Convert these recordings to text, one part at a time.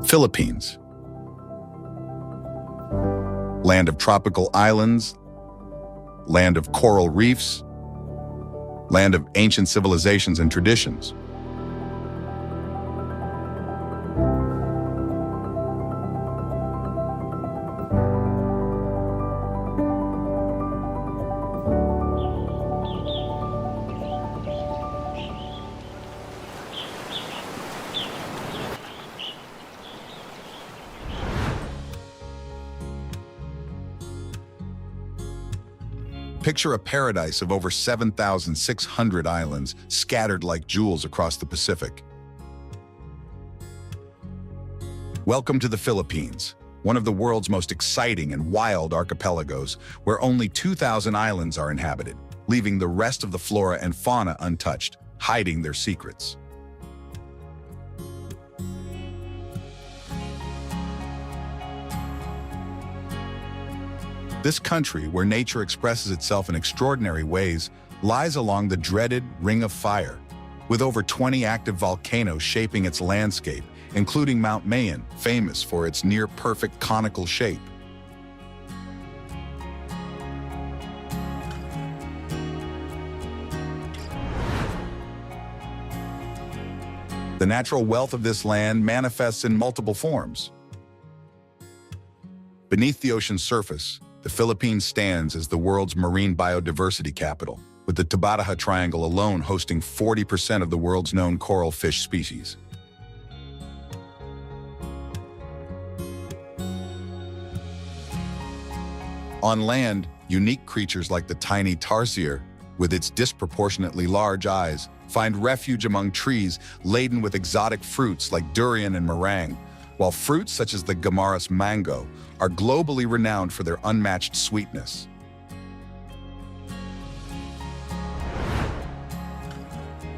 Philippines. Land of tropical islands, land of coral reefs, land of ancient civilizations and traditions. Picture a paradise of over 7,600 islands scattered like jewels across the Pacific. Welcome to the Philippines, one of the world's most exciting and wild archipelagos, where only 2,000 islands are inhabited, leaving the rest of the flora and fauna untouched, hiding their secrets. This country, where nature expresses itself in extraordinary ways, lies along the dreaded Ring of Fire, with over 20 active volcanoes shaping its landscape, including Mount Mayon, famous for its near-perfect conical shape. The natural wealth of this land manifests in multiple forms. Beneath the ocean's surface, the Philippines stands as the world's marine biodiversity capital, with the Tabataha Triangle alone hosting 40% of the world's known coral fish species. On land, unique creatures like the tiny tarsier, with its disproportionately large eyes, find refuge among trees laden with exotic fruits like durian and meringue, while fruits such as the Guimaras mango are globally renowned for their unmatched sweetness.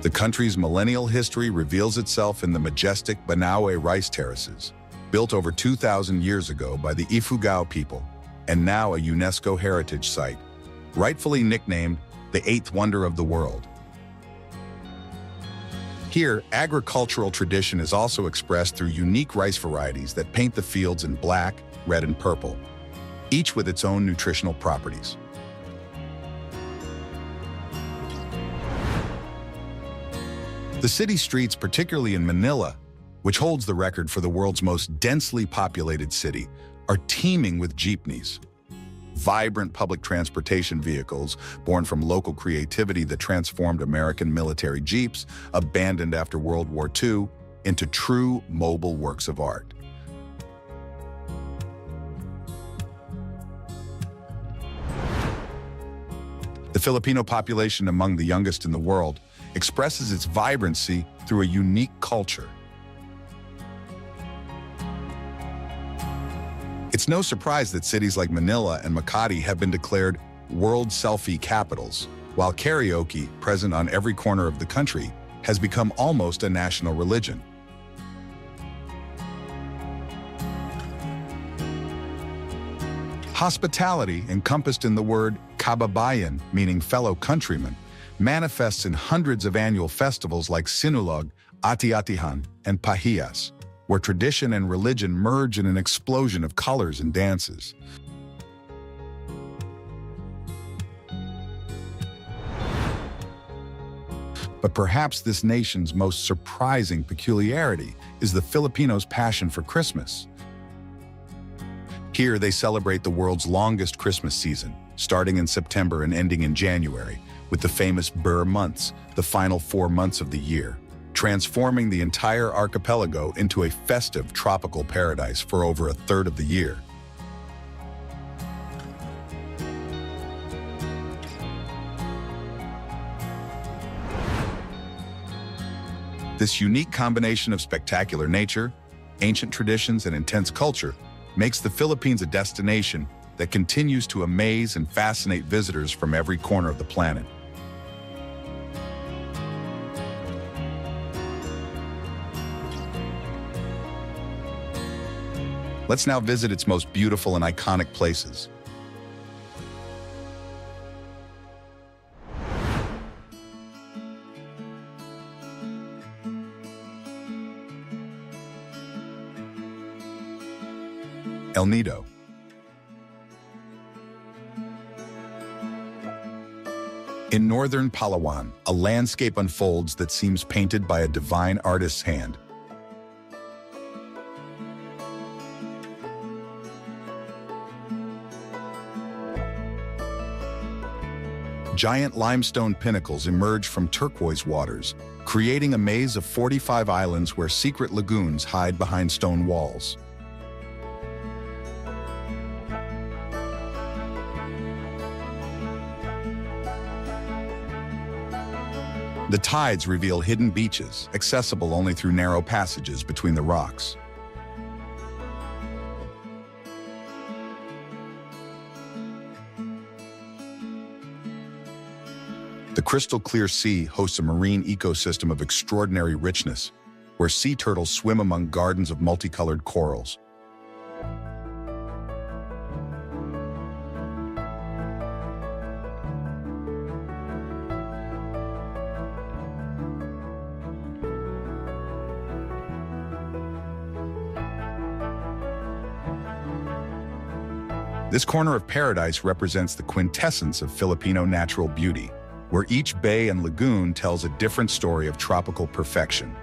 The country's millennial history reveals itself in the majestic Banaue rice terraces, built over 2,000 years ago by the Ifugao people, and now a UNESCO heritage site, rightfully nicknamed the Eighth Wonder of the World. Here, agricultural tradition is also expressed through unique rice varieties that paint the fields in black, red, and purple, each with its own nutritional properties. The city streets, particularly in Manila, which holds the record for the world's most densely populated city, are teeming with jeepneys. Vibrant public transportation vehicles born from local creativity that transformed American military jeeps, abandoned after World War II, into true mobile works of art. The Filipino population, among the youngest in the world, expresses its vibrancy through a unique culture. It's no surprise that cities like Manila and Makati have been declared world selfie capitals, while karaoke, present on every corner of the country, has become almost a national religion. Hospitality, encompassed in the word kababayan, meaning fellow countrymen, manifests in hundreds of annual festivals like Sinulog, Ati-Atihan, and Pahiyas, where tradition and religion merge in an explosion of colors and dances. But perhaps this nation's most surprising peculiarity is the Filipinos' passion for Christmas. Here, they celebrate the world's longest Christmas season, starting in September and ending in January, with the famous Burr months, the final 4 months of the year, transforming the entire archipelago into a festive tropical paradise for over a third of the year. This unique combination of spectacular nature, ancient traditions, and intense culture makes the Philippines a destination that continues to amaze and fascinate visitors from every corner of the planet. Let's now visit its most beautiful and iconic places. El Nido. In northern Palawan, a landscape unfolds that seems painted by a divine artist's hand. Giant limestone pinnacles emerge from turquoise waters, creating a maze of 45 islands where secret lagoons hide behind stone walls. The tides reveal hidden beaches, accessible only through narrow passages between the rocks. The crystal-clear sea hosts a marine ecosystem of extraordinary richness, where sea turtles swim among gardens of multicolored corals. This corner of paradise represents the quintessence of Filipino natural beauty, where each bay and lagoon tells a different story of tropical perfection.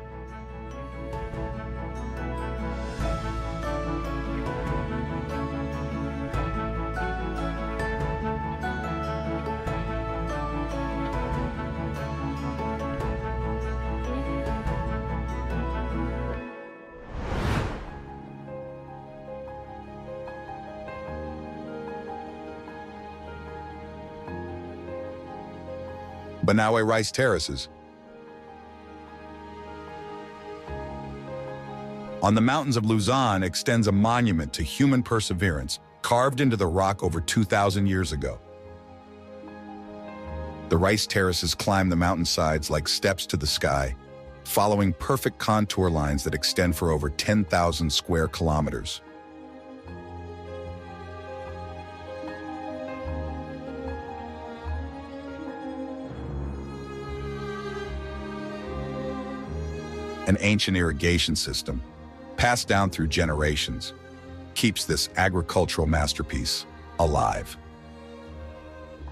Banawe Rice Terraces. On the mountains of Luzon extends a monument to human perseverance, carved into the rock over 2,000 years ago. The rice terraces climb the mountainsides like steps to the sky, following perfect contour lines that extend for over 10,000 square kilometers. An ancient irrigation system, passed down through generations, keeps this agricultural masterpiece alive.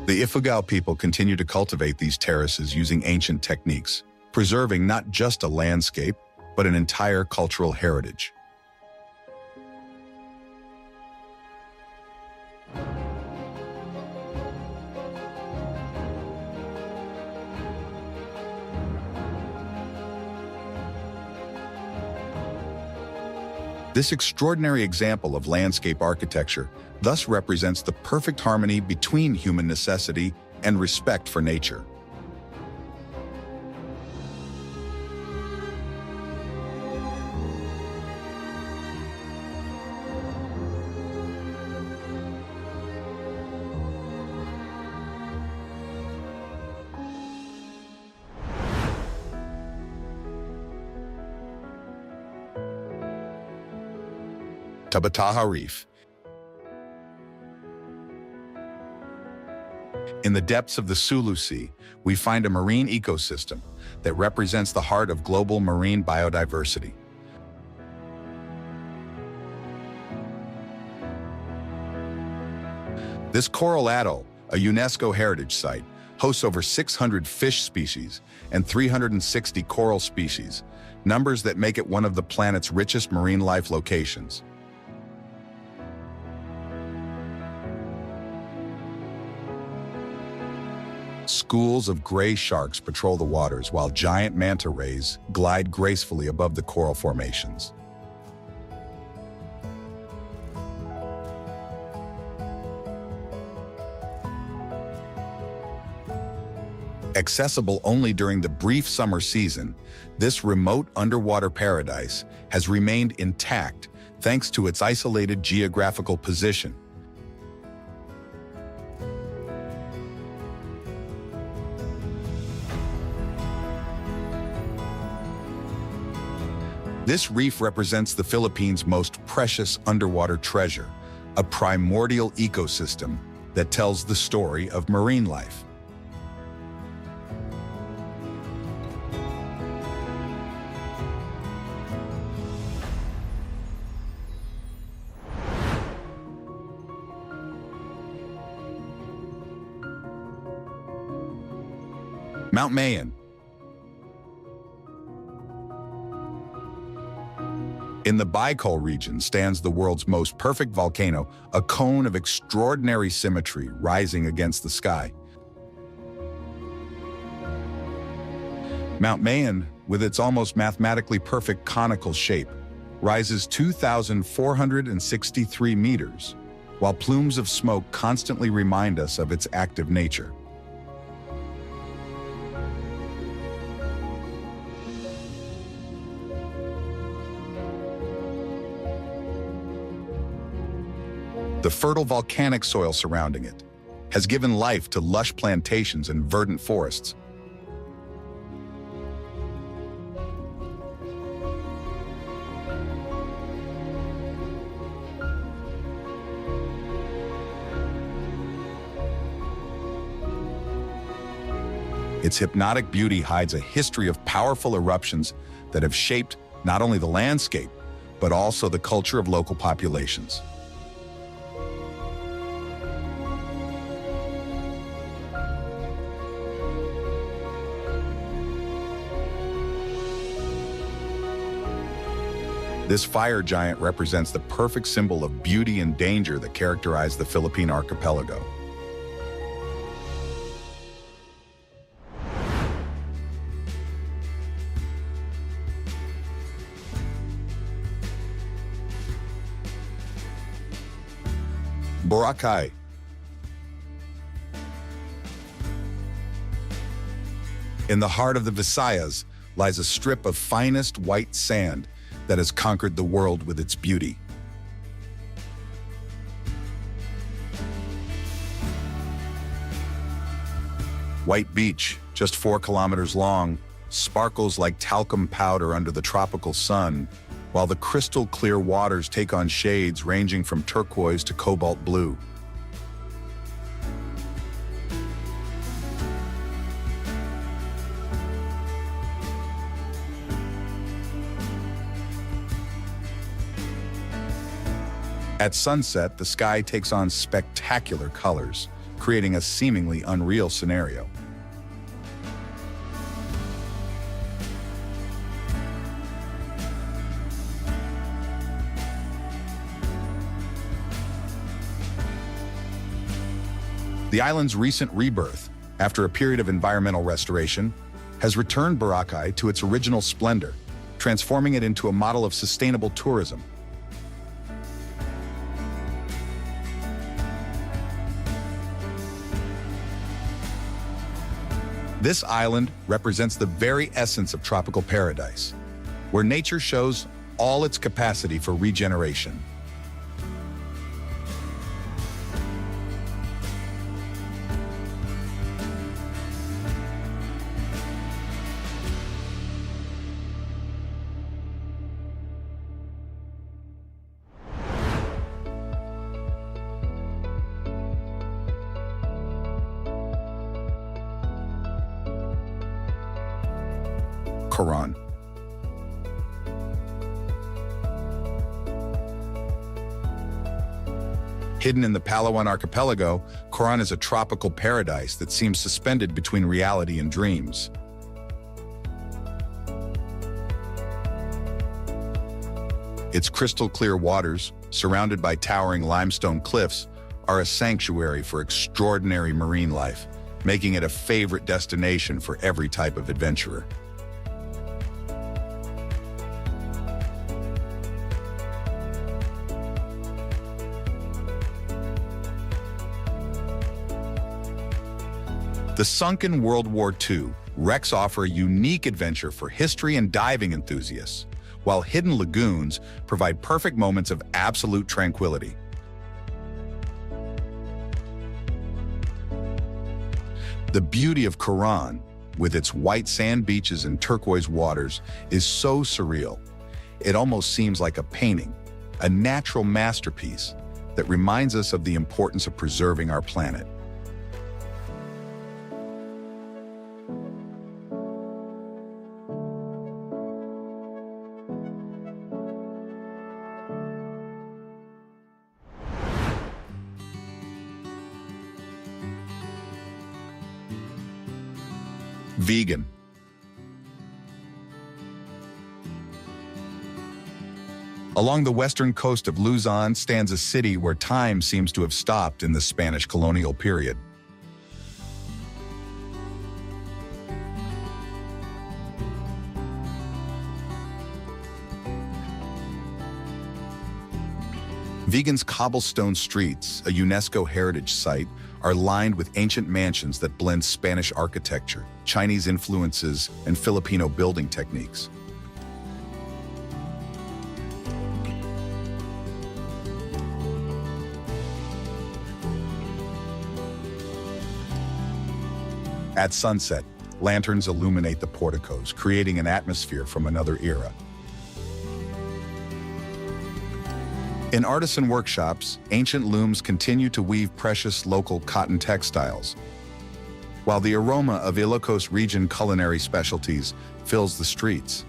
The Ifugao people continue to cultivate these terraces using ancient techniques, preserving not just a landscape, but an entire cultural heritage. This extraordinary example of landscape architecture thus represents the perfect harmony between human necessity and respect for nature. Tabataha Reef. In the depths of the Sulu Sea, we find a marine ecosystem that represents the heart of global marine biodiversity. This coral atoll, a UNESCO heritage site, hosts over 600 fish species and 360 coral species, numbers that make it one of the planet's richest marine life locations. Schools of gray sharks patrol the waters while giant manta rays glide gracefully above the coral formations. Accessible only during the brief summer season, this remote underwater paradise has remained intact thanks to its isolated geographical position. This reef represents the Philippines' most precious underwater treasure, a primordial ecosystem that tells the story of marine life. Mount Mayon. In the Baikal region stands the world's most perfect volcano, a cone of extraordinary symmetry rising against the sky. Mount Mayon, with its almost mathematically perfect conical shape, rises 2,463 meters, while plumes of smoke constantly remind us of its active nature. The fertile volcanic soil surrounding it has given life to lush plantations and verdant forests. Its hypnotic beauty hides a history of powerful eruptions that have shaped not only the landscape, but also the culture of local populations. This fire giant represents the perfect symbol of beauty and danger that characterize the Philippine archipelago. Boracay. In the heart of the Visayas lies a strip of finest white sand that has conquered the world with its beauty. White Beach, just 4 kilometers long, sparkles like talcum powder under the tropical sun, while the crystal clear waters take on shades ranging from turquoise to cobalt blue. At sunset, the sky takes on spectacular colors, creating a seemingly unreal scenario. The island's recent rebirth, after a period of environmental restoration, has returned Boracay to its original splendor, transforming it into a model of sustainable tourism. This island represents the very essence of tropical paradise, where nature shows all its capacity for regeneration. Coron. Hidden in the Palawan archipelago, Coron is a tropical paradise that seems suspended between reality and dreams. Its crystal clear waters, surrounded by towering limestone cliffs, are a sanctuary for extraordinary marine life, making it a favorite destination for every type of adventurer. The sunken World War II wrecks offer a unique adventure for history and diving enthusiasts, while hidden lagoons provide perfect moments of absolute tranquility. The beauty of Coron, with its white sand beaches and turquoise waters, is so surreal. It almost seems like a painting, a natural masterpiece that reminds us of the importance of preserving our planet. Vegan. Along the western coast of Luzon stands a city where time seems to have stopped in the Spanish colonial period. Vigan's cobblestone streets, a UNESCO heritage site, are lined with ancient mansions that blend Spanish architecture, Chinese influences, and Filipino building techniques. At sunset, lanterns illuminate the porticos, creating an atmosphere from another era. In artisan workshops, ancient looms continue to weave precious local cotton textiles, while the aroma of Ilocos region culinary specialties fills the streets.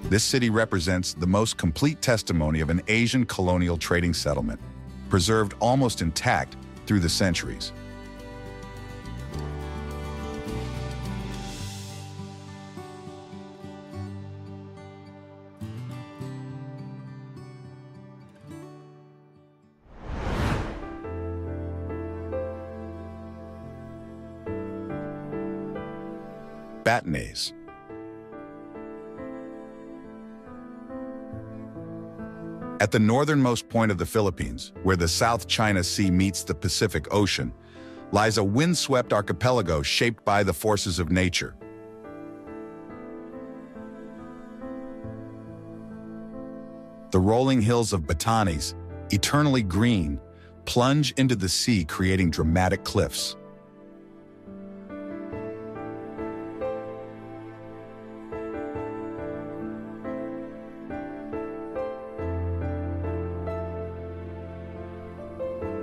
This city represents the most complete testimony of an Asian colonial trading settlement, preserved almost intact through the centuries. Batanes. At the northernmost point of the Philippines, where the South China Sea meets the Pacific Ocean, lies a windswept archipelago shaped by the forces of nature. The rolling hills of Batanes, eternally green, plunge into the sea, creating dramatic cliffs.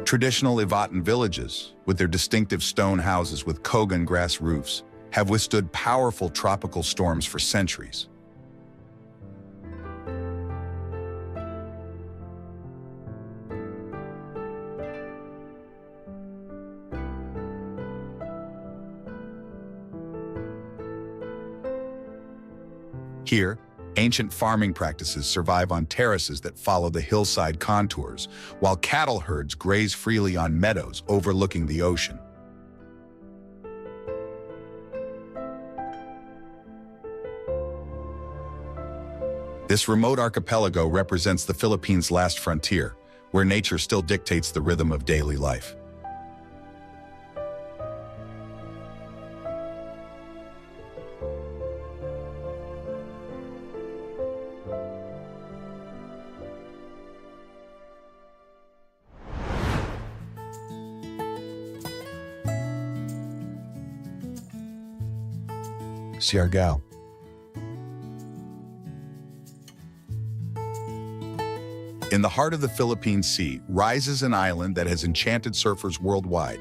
Traditional Ivatan villages, with their distinctive stone houses with kogan grass roofs, have withstood powerful tropical storms for centuries. Here, ancient farming practices survive on terraces that follow the hillside contours, while cattle herds graze freely on meadows overlooking the ocean. This remote archipelago represents the Philippines' last frontier, where nature still dictates the rhythm of daily life. Siargao. In the heart of the Philippine Sea rises an island that has enchanted surfers worldwide.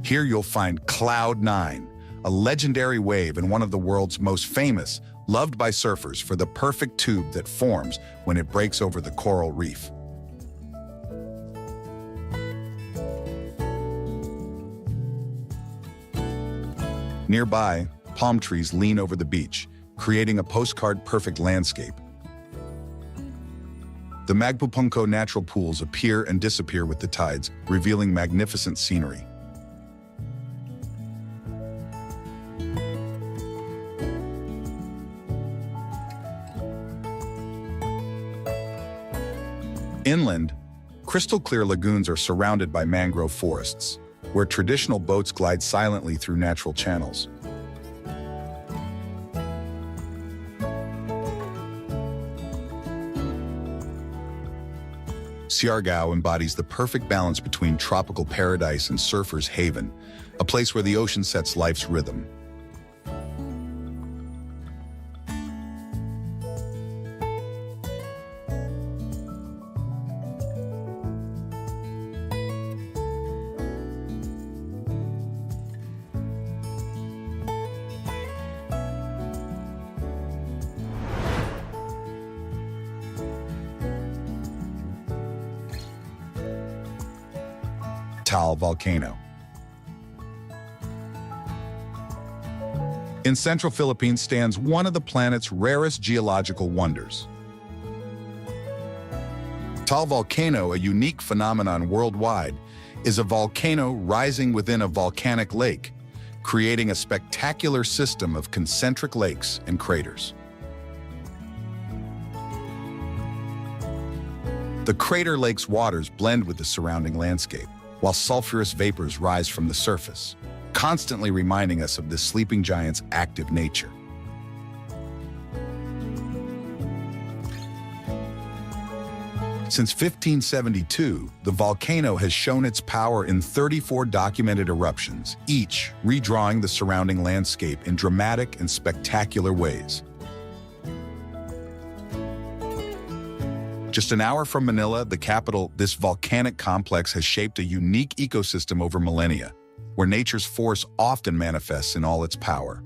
Here you'll find Cloud 9, a legendary wave and one of the world's most famous, loved by surfers for the perfect tube that forms when it breaks over the coral reef. Nearby, palm trees lean over the beach, creating a postcard-perfect landscape. The Magpupunco natural pools appear and disappear with the tides, revealing magnificent scenery. Inland, crystal-clear lagoons are surrounded by mangrove forests, where traditional boats glide silently through natural channels. Siargao embodies the perfect balance between tropical paradise and surfer's haven, a place where the ocean sets life's rhythm. Volcano. In central Philippines stands one of the planet's rarest geological wonders. Volcano, a unique phenomenon worldwide, is a volcano rising within a volcanic lake, creating a spectacular system of concentric lakes and craters. The crater lake's waters blend with the surrounding landscape, while sulfurous vapors rise from the surface, constantly reminding us of this sleeping giant's active nature. Since 1572, the volcano has shown its power in 34 documented eruptions, each redrawing the surrounding landscape in dramatic and spectacular ways. Just an hour from Manila, the capital, this volcanic complex has shaped a unique ecosystem over millennia, where nature's force often manifests in all its power.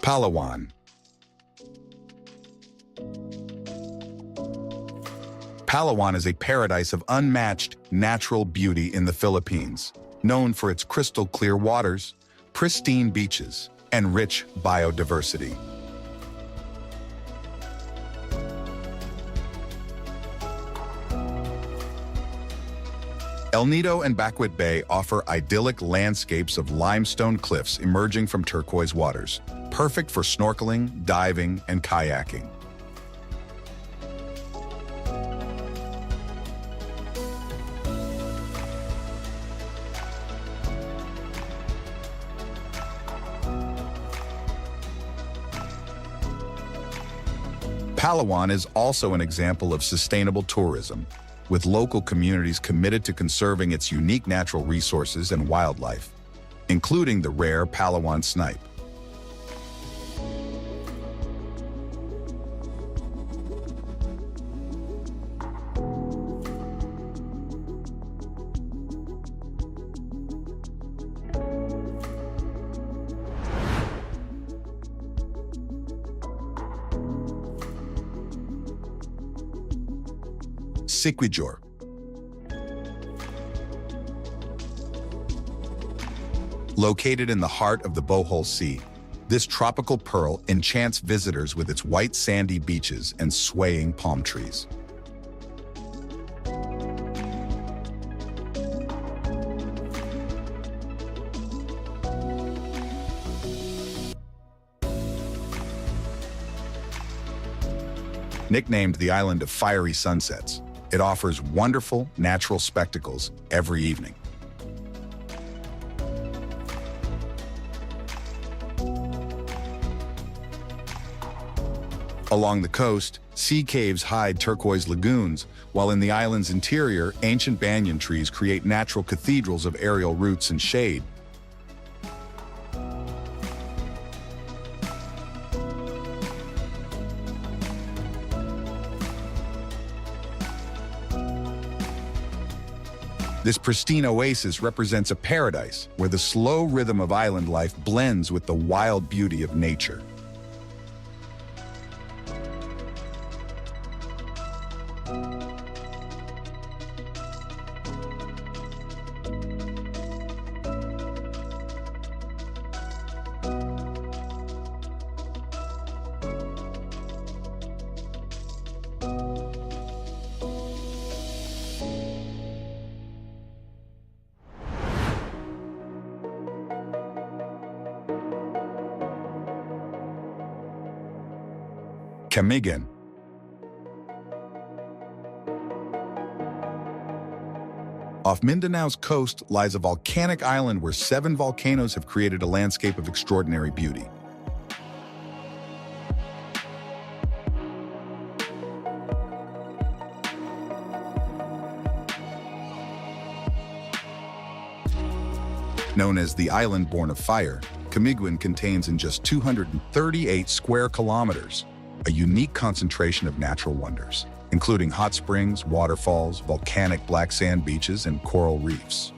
Palawan. Palawan is a paradise of unmatched natural beauty in the Philippines, known for its crystal-clear waters, pristine beaches, and rich biodiversity. El Nido and Bacuit Bay offer idyllic landscapes of limestone cliffs emerging from turquoise waters, perfect for snorkeling, diving, and kayaking. Palawan is also an example of sustainable tourism, with local communities committed to conserving its unique natural resources and wildlife, including the rare Palawan snipe. Siquijor. Located in the heart of the Bohol Sea, this tropical pearl enchants visitors with its white sandy beaches and swaying palm trees. Nicknamed the Island of Fiery Sunsets, it offers wonderful natural spectacles every evening. Along the coast, sea caves hide turquoise lagoons, while in the island's interior, ancient banyan trees create natural cathedrals of aerial roots and shade. This pristine oasis represents a paradise where the slow rhythm of island life blends with the wild beauty of nature. Camiguin. Off Mindanao's coast lies a volcanic island where 7 volcanoes have created a landscape of extraordinary beauty. Known as the island born of fire, Camiguin contains in just 238 square kilometers a unique concentration of natural wonders. including hot springs, waterfalls, volcanic black sand beaches, and coral reefs.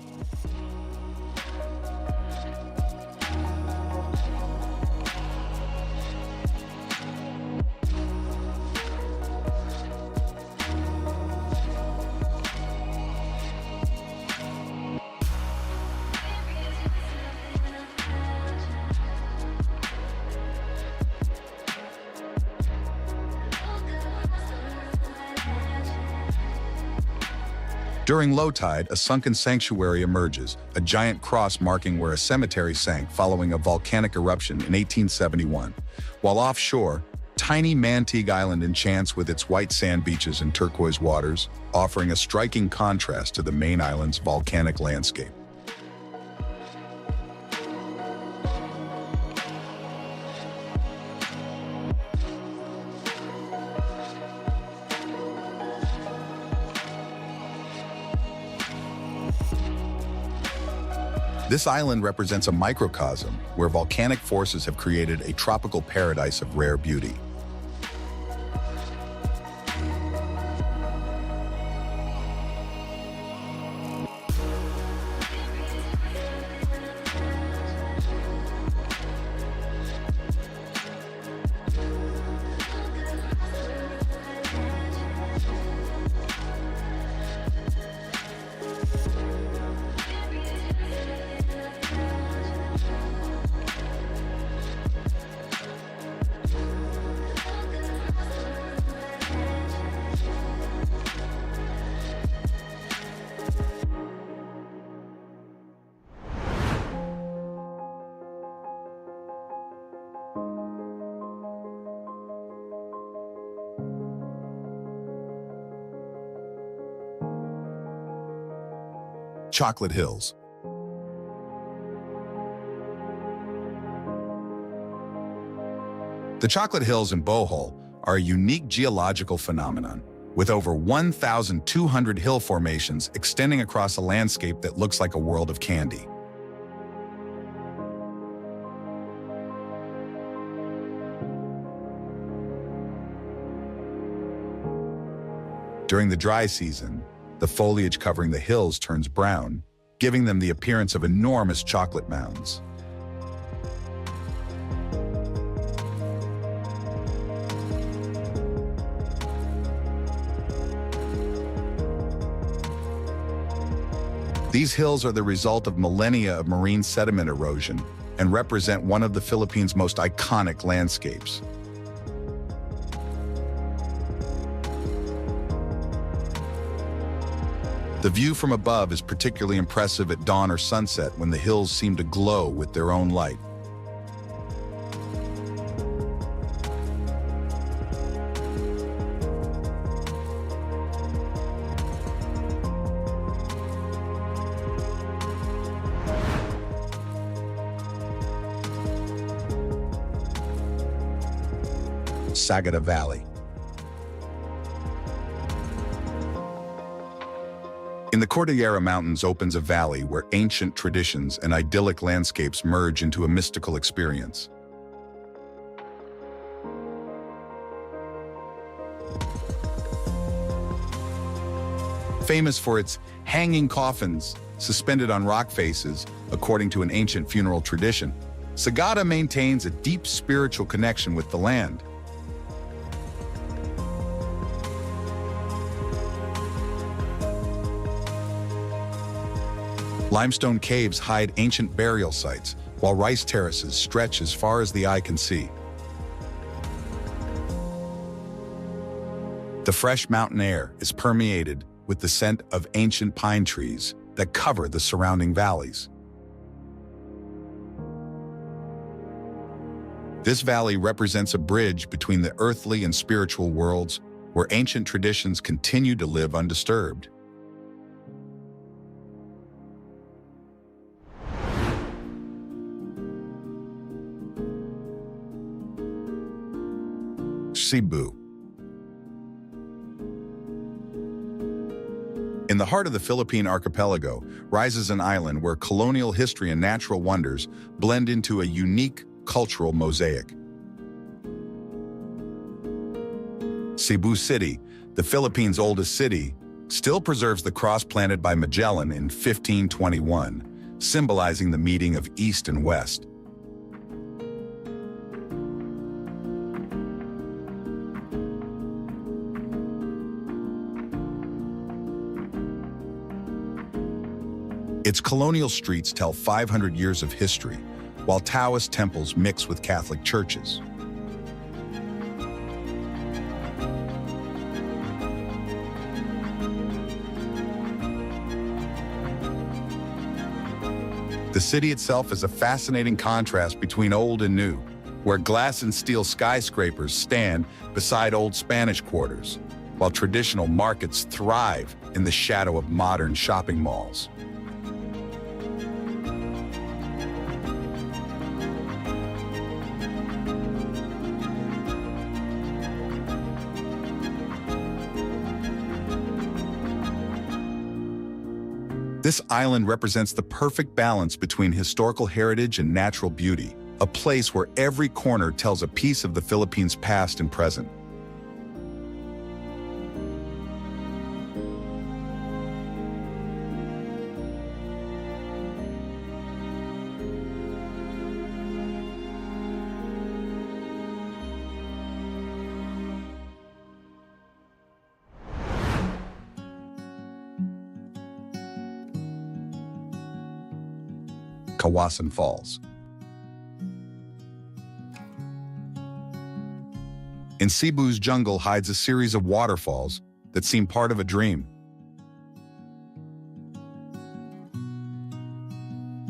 During low tide, a sunken sanctuary emerges, a giant cross marking where a cemetery sank following a volcanic eruption in 1871. While offshore, tiny Manteague Island enchants with its white sand beaches and turquoise waters, offering a striking contrast to the main island's volcanic landscape. This island represents a microcosm where volcanic forces have created a tropical paradise of rare beauty. Chocolate Hills. The Chocolate Hills in Bohol are a unique geological phenomenon, with over 1,200 hill formations extending across a landscape that looks like a world of candy. During the dry season, the foliage covering the hills turns brown, giving them the appearance of enormous chocolate mounds. These hills are the result of millennia of marine sediment erosion and represent one of the Philippines' most iconic landscapes. The view from above is particularly impressive at dawn or sunset when the hills seem to glow with their own light. Sagada Valley. In the Cordillera Mountains opens a valley where ancient traditions and idyllic landscapes merge into a mystical experience. Famous for its hanging coffins suspended on rock faces, according to an ancient funeral tradition, Sagada maintains a deep spiritual connection with the land. Limestone caves hide ancient burial sites, while rice terraces stretch as far as the eye can see. The fresh mountain air is permeated with the scent of ancient pine trees that cover the surrounding valleys. This valley represents a bridge between the earthly and spiritual worlds, where ancient traditions continue to live undisturbed. Cebu. In the heart of the Philippine archipelago rises an island where colonial history and natural wonders blend into a unique cultural mosaic. Cebu City, The Philippines' oldest city, still preserves the cross planted by Magellan in 1521, symbolizing the meeting of East and West. Its colonial streets tell 500 years of history, while Taoist temples mix with Catholic churches. The city itself is a fascinating contrast between old and new, where glass and steel skyscrapers stand beside old Spanish quarters, while traditional markets thrive in the shadow of modern shopping malls. This island represents the perfect balance between historical heritage and natural beauty, a place where every corner tells a piece of the Philippines' past and present. Kawasan Falls. In Cebu's jungle hides a series of waterfalls that seem part of a dream.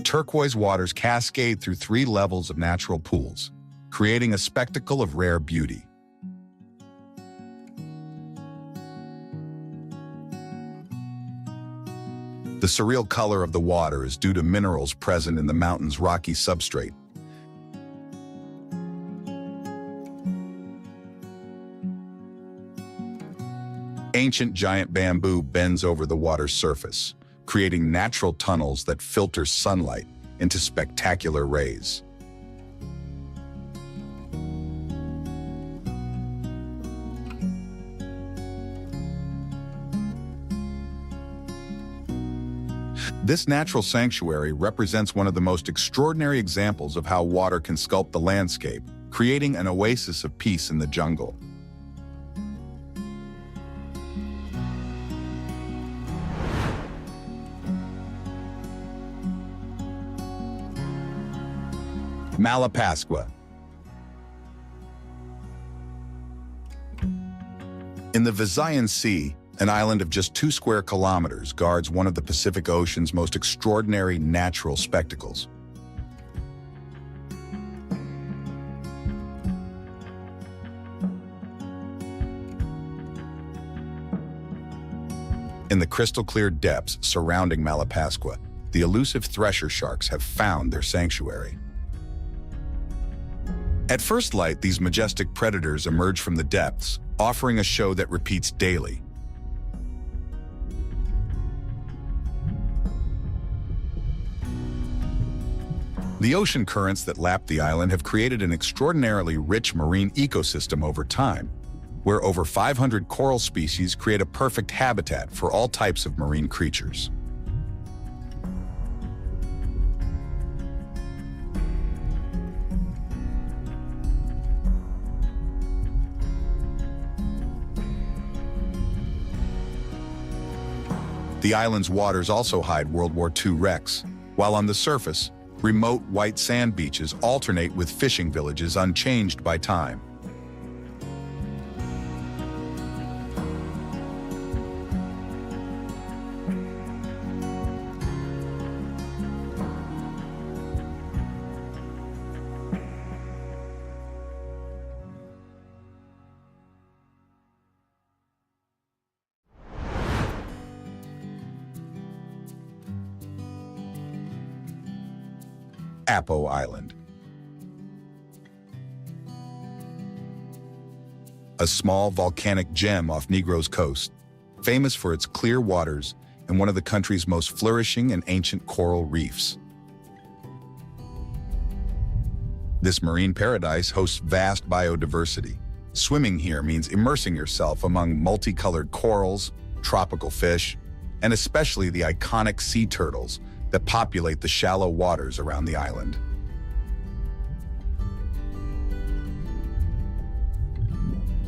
Turquoise waters cascade through 3 levels of natural pools, creating a spectacle of rare beauty. The surreal color of the water is due to minerals present in the mountain's rocky substrate. Ancient giant bamboo bends over the water's surface, creating natural tunnels that filter sunlight into spectacular rays. This natural sanctuary represents one of the most extraordinary examples of how water can sculpt the landscape, creating an oasis of peace in the jungle. Malapascua. In the Visayan Sea, an island of just 2 square kilometers guards one of the Pacific Ocean's most extraordinary natural spectacles. In the crystal-clear depths surrounding Malapascua, the elusive thresher sharks have found their sanctuary. At first light, these majestic predators emerge from the depths, offering a show that repeats daily. The ocean currents that lap the island have created an extraordinarily rich marine ecosystem over time, where over 500 coral species create a perfect habitat for all types of marine creatures. The island's waters also hide World War II wrecks, while on the surface, remote white sand beaches alternate with fishing villages unchanged by time. Apo Island. A small volcanic gem off Negros Coast, famous for its clear waters and one of the country's most flourishing and ancient coral reefs. This marine paradise hosts vast biodiversity, Swimming here means immersing yourself among multicolored corals, tropical fish, and especially the iconic sea turtles that populate the shallow waters around the island.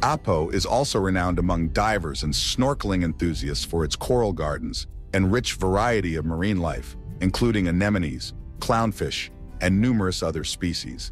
Apo is also renowned among divers and snorkeling enthusiasts for its coral gardens and rich variety of marine life, including anemones, clownfish, and numerous other species.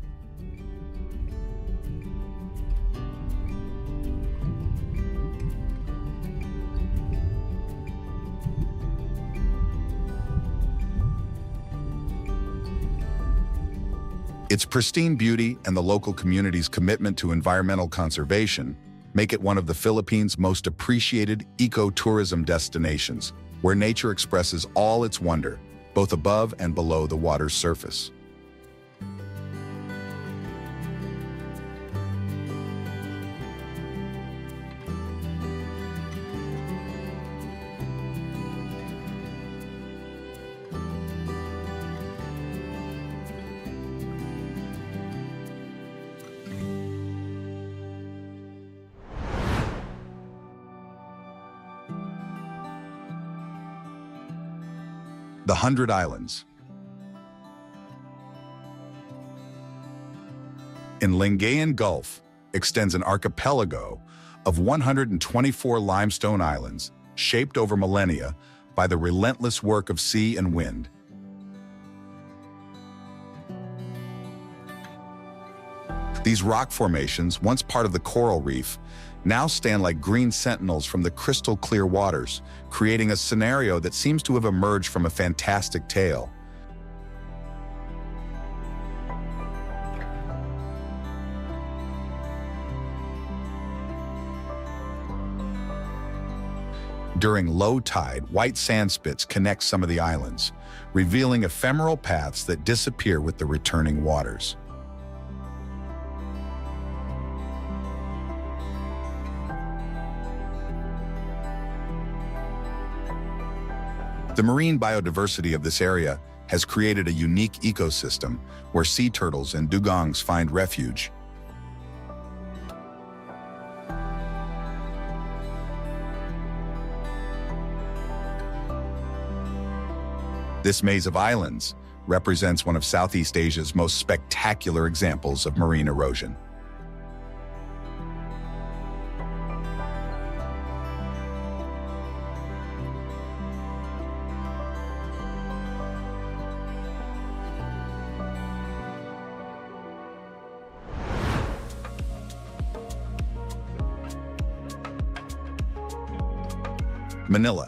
Its pristine beauty and the local community's commitment to environmental conservation make it one of the Philippines' most appreciated ecotourism destinations, where nature expresses all its wonder, both above and below the water's surface. The 100 Islands. In Lingayen Gulf extends an archipelago of 124 limestone islands shaped over millennia by the relentless work of sea and wind. These rock formations, once part of the coral reef, now stand like green sentinels from the crystal-clear waters, creating a scenario that seems to have emerged from a fantastic tale. During low tide, white sand spits connect some of the islands, revealing ephemeral paths that disappear with the returning waters. The marine biodiversity of this area has created a unique ecosystem where sea turtles and dugongs find refuge. This maze of islands represents one of Southeast Asia's most spectacular examples of marine erosion. Manila.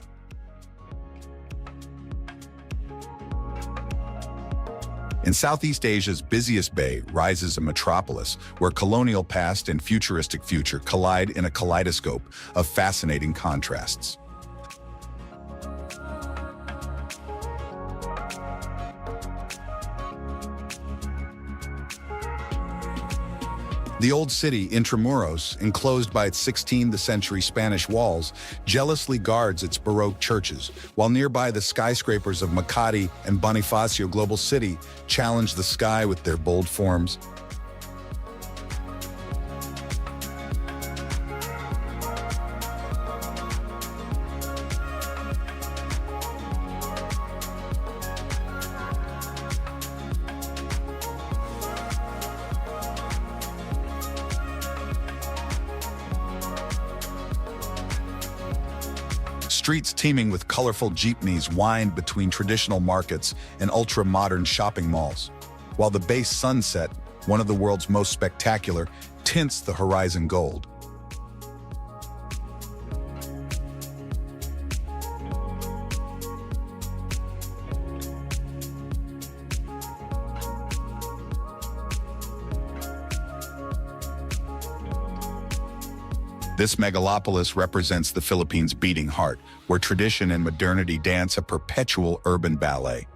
In Southeast Asia's busiest bay rises a metropolis where colonial past and futuristic future collide in a kaleidoscope of fascinating contrasts. The old city, Intramuros, enclosed by its 16th century Spanish walls, jealously guards its Baroque churches, while nearby the skyscrapers of Makati and Bonifacio Global City challenge the sky with their bold forms. Streets teeming with colorful jeepneys wind between traditional markets and ultra-modern shopping malls, while the base sunset, one of the world's most spectacular, tints the horizon gold. This megalopolis represents the Philippines' beating heart, where tradition and modernity dance a perpetual urban ballet.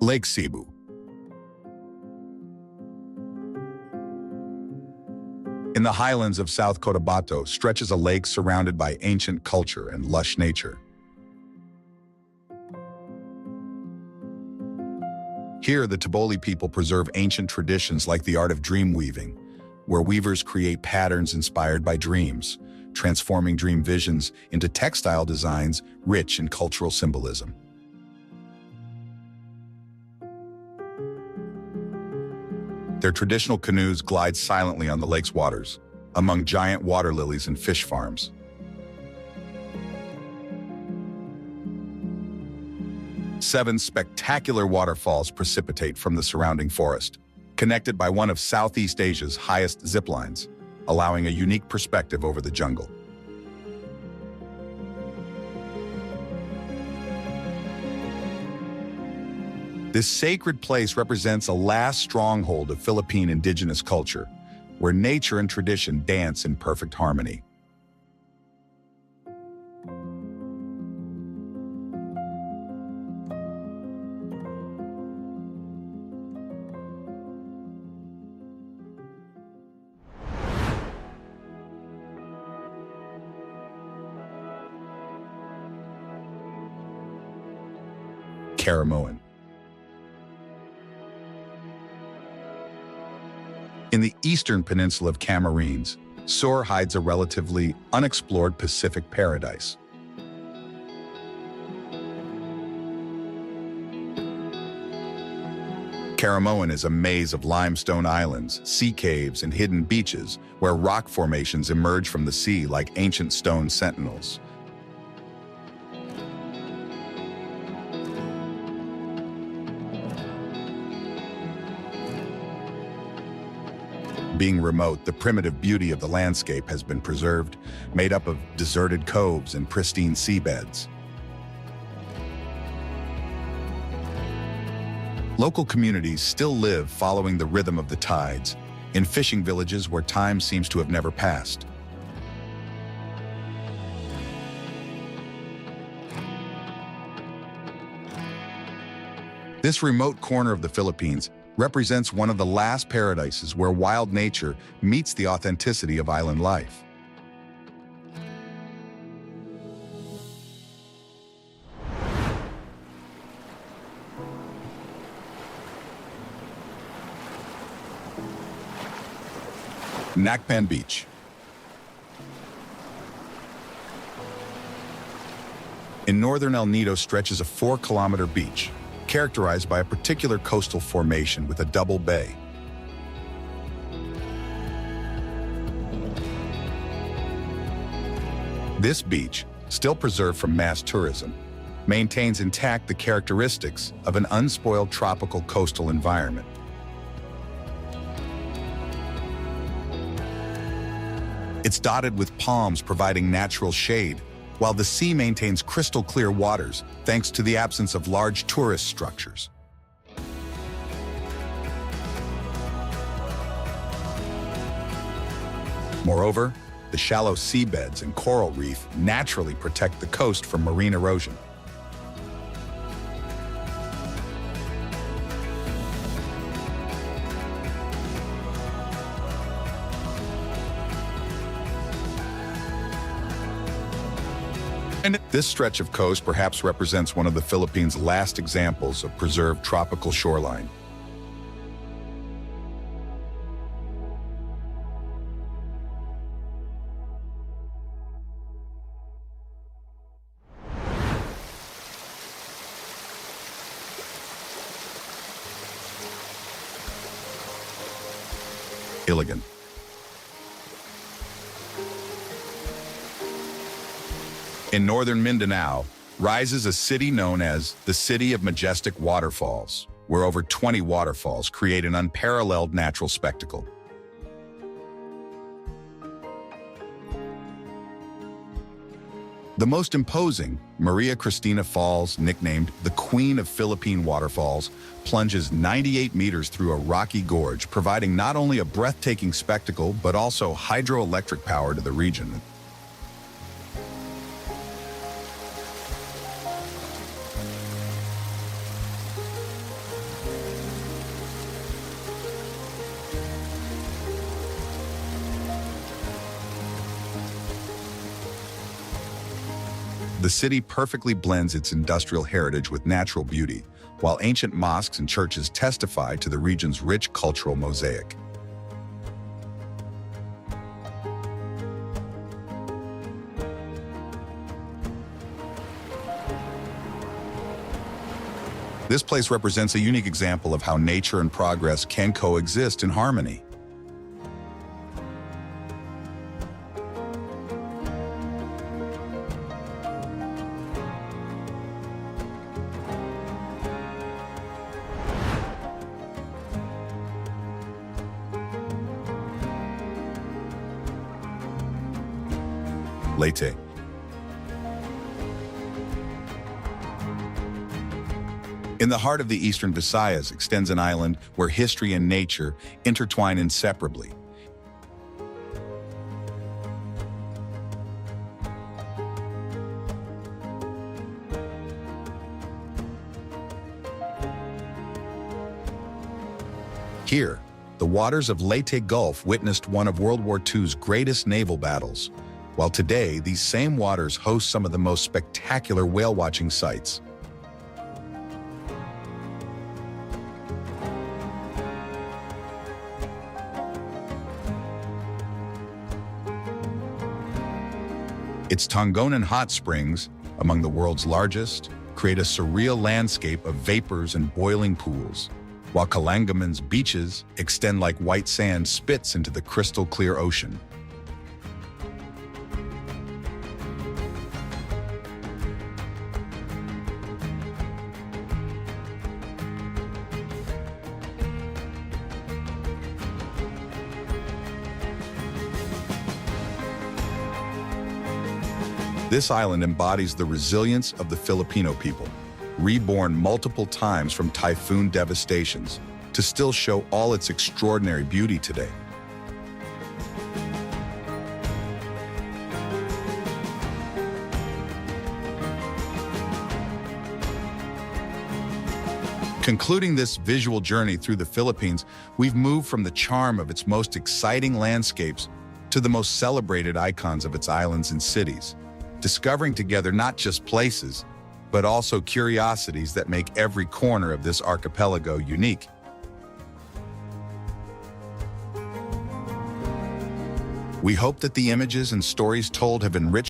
Lake Cebu. In the highlands of South Cotabato stretches a lake surrounded by ancient culture and lush nature. Here, the Taboli people preserve ancient traditions like the art of dream weaving, where weavers create patterns inspired by dreams, transforming dream visions into textile designs rich in cultural symbolism. Their traditional canoes glide silently on the lake's waters, among giant water lilies and fish farms. Seven spectacular waterfalls precipitate from the surrounding forest, connected by one of Southeast Asia's highest zip lines, allowing a unique perspective over the jungle. This sacred place represents a last stronghold of Philippine indigenous culture, where nature and tradition dance in perfect harmony. Caramoan. In the eastern peninsula of Camarines, Sur hides a relatively unexplored Pacific paradise. Caramoan is a maze of limestone islands, sea caves, and hidden beaches where rock formations emerge from the sea like ancient stone sentinels. Being remote, the primitive beauty of the landscape has been preserved, made up of deserted coves and pristine seabeds. Local communities still live following the rhythm of the tides, in fishing villages where time seems to have never passed. This remote corner of the Philippines represents one of the last paradises where wild nature meets the authenticity of island life. Nakpan Beach. In northern El Nido stretches a 4-kilometer beach, characterized by a particular coastal formation with a double bay. This beach, still preserved from mass tourism, maintains intact the characteristics of an unspoiled tropical coastal environment. It's dotted with palms providing natural shade, while the sea maintains crystal clear waters thanks to the absence of large tourist structures. Moreover, the shallow seabeds and coral reef naturally protect the coast from marine erosion. And this stretch of coast perhaps represents one of the Philippines' last examples of preserved tropical shoreline. Iligan. In northern Mindanao rises a city known as the City of Majestic Waterfalls, where over 20 waterfalls create an unparalleled natural spectacle. The most imposing, Maria Cristina Falls, nicknamed the Queen of Philippine Waterfalls, plunges 98 meters through a rocky gorge, providing not only a breathtaking spectacle, but also hydroelectric power to the region. The city perfectly blends its industrial heritage with natural beauty, while ancient mosques and churches testify to the region's rich cultural mosaic. This place represents a unique example of how nature and progress can coexist in harmony. Leyte. In the heart of the eastern Visayas extends an island where history and nature intertwine inseparably. Here, the waters of Leyte Gulf witnessed one of World War II's greatest naval battles, while today these same waters host some of the most spectacular whale-watching sites. Its Tonggonan hot springs, among the world's largest, create a surreal landscape of vapors and boiling pools, while Calangaman's beaches extend like white sand spits into the crystal-clear ocean. This island embodies the resilience of the Filipino people, reborn multiple times from typhoon devastations, to still show all its extraordinary beauty today. Concluding this visual journey through the Philippines, we've moved from the charm of its most exciting landscapes to the most celebrated icons of its islands and cities, discovering together not just places, but also curiosities that make every corner of this archipelago unique. We hope that the images and stories told have enriched